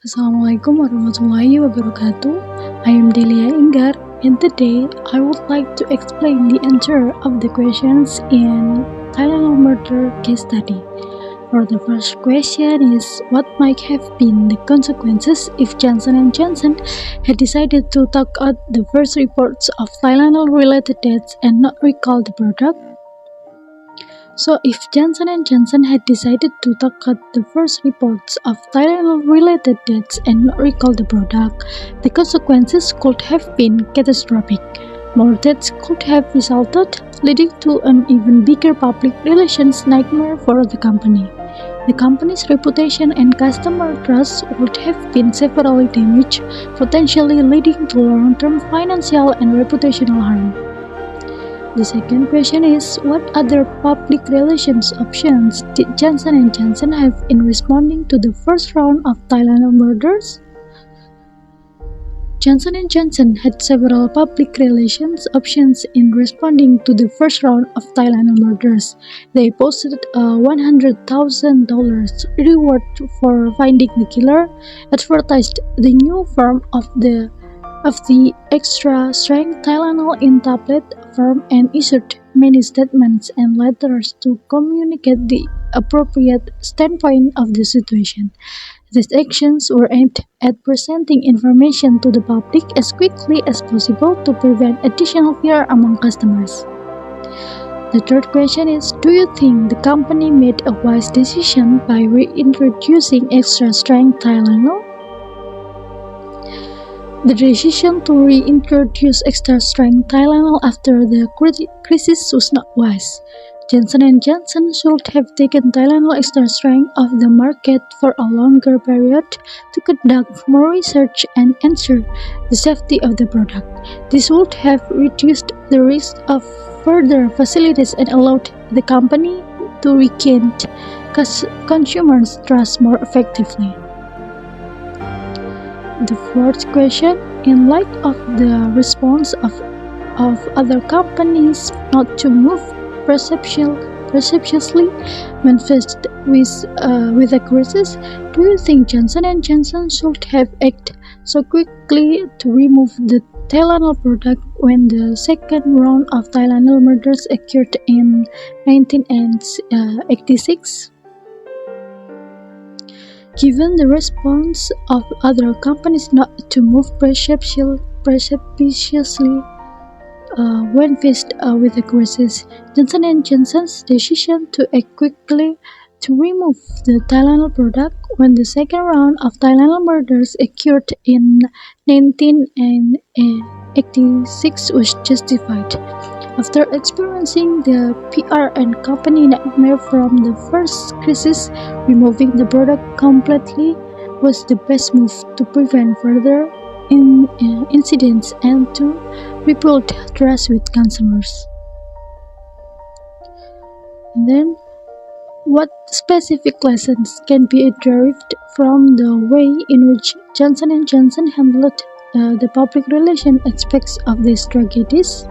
Assalamualaikum warahmatullahi wabarakatuh. I am Delia Enggar, and today I would like to explain the answer of the questions in Tylenol murder case study. For the first question is, what might have been the consequences if Johnson & Johnson had decided to talk out the first reports of Tylenol-related deaths and not recall the product? So, if Johnson & Johnson had decided to talk out the first reports of Tylenol-related deaths and not recall the product, the consequences could have been catastrophic. More deaths could have resulted, leading to an even bigger public relations nightmare for the company. The company's reputation and customer trust would have been severely damaged, potentially leading to long-term financial and reputational harm. The second question is, what other public relations options did Johnson & Johnson have in responding to the first round of Tylenol murders? Johnson & Johnson had several public relations options in responding to the first round of Tylenol murders. They posted a $100,000 reward for finding the killer, advertised the new form of the extra-strength Tylenol in tablet form, and issued many statements and letters to communicate the appropriate standpoint of the situation. These actions were aimed at presenting information to the public as quickly as possible to prevent additional fear among customers. The third question is, do you think the company made a wise decision by reintroducing extra-strength Tylenol? The decision to reintroduce extra-strength Tylenol after the crisis was not wise. Johnson & Johnson should have taken Tylenol extra strength off the market for a longer period to conduct more research and ensure the safety of the product. This would have reduced the risk of further facilities and allowed the company to regain consumers' trust more effectively. The fourth question, in light of the response of other companies not to move preceptuously when faced with a crisis, do you think Johnson & Johnson should have acted so quickly to remove the Tylenol product when the second round of Tylenol murders occurred in 1986? Given the response of other companies not to move preceptuously when faced with a crisis, Johnson & Johnson's decision to act quickly to remove the Tylenol product when the second round of Tylenol murders occurred in 1986 was justified. After experiencing the PR and company nightmare from the first crisis, removing the product completely was the best move to prevent further incidents and to rebuild trust with consumers. And then, what specific lessons can be derived from the way in which Johnson & Johnson handled the public relations aspects of these tragedies?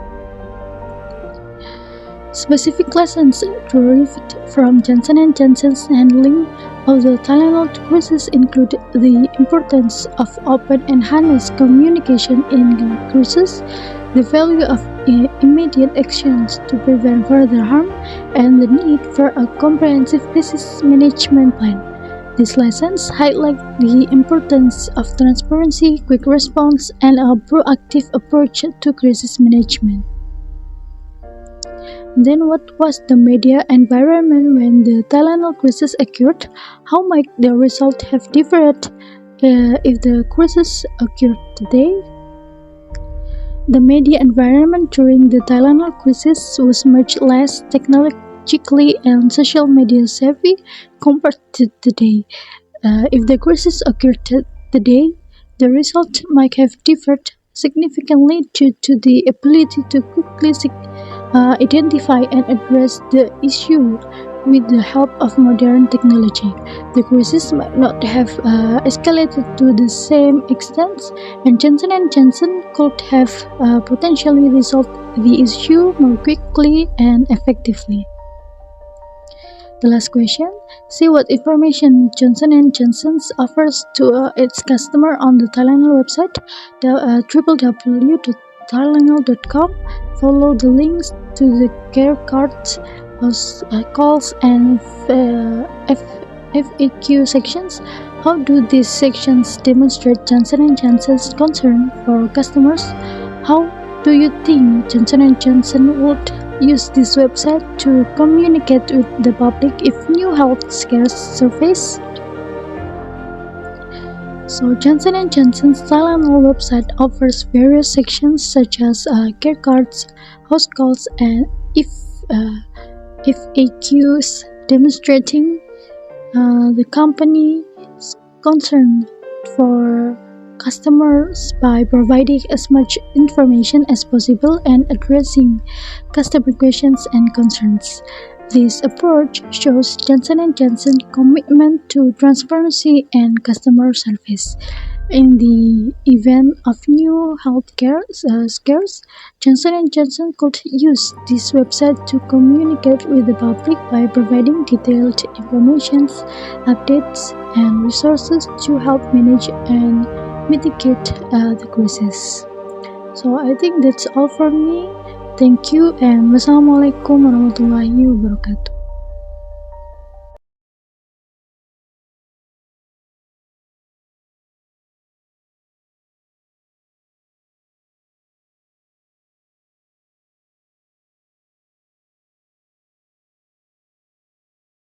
Specific lessons derived from Johnson & Johnson's handling of the Tylenol crisis include the importance of open and honest communication in the crisis, the value of immediate actions to prevent further harm, and the need for a comprehensive crisis management plan. These lessons highlight the importance of transparency, quick response, and a proactive approach to crisis management. Then, what was the media environment when the Tylenol crisis occurred? How might the result have differed if the crisis occurred today? The media environment during the Tylenol crisis was much less technologically and social media savvy compared to today. If the crisis occurred today, the result might have differed significantly due to the ability to quickly identify and address the issue with the help of modern technology. The crisis might not have escalated to the same extent, and Johnson & Johnson could have potentially resolved the issue more quickly and effectively. The last question, see what information Johnson & Johnson offers to its customer on the Tylenol website, www.tylenol.com. Follow the links to the care cards, calls, and FAQ sections. How do these sections demonstrate Johnson & Johnson's concern for customers? How do you think Johnson & Johnson would use this website to communicate with the public if new health scares surface? So Johnson & Johnson's Tylenol website offers various sections such as care cards, house calls, and FAQs demonstrating the company's concern for customers by providing as much information as possible and addressing customer questions and concerns. This approach shows Johnson & Johnson's commitment to transparency and customer service. In the event of new healthcare scares, Johnson & Johnson could use this website to communicate with the public by providing detailed information, updates, and resources to help manage and mitigate the crisis. So I think that's all for me. Thank you and wassalamualaikum warahmatullahi wabarakatuh.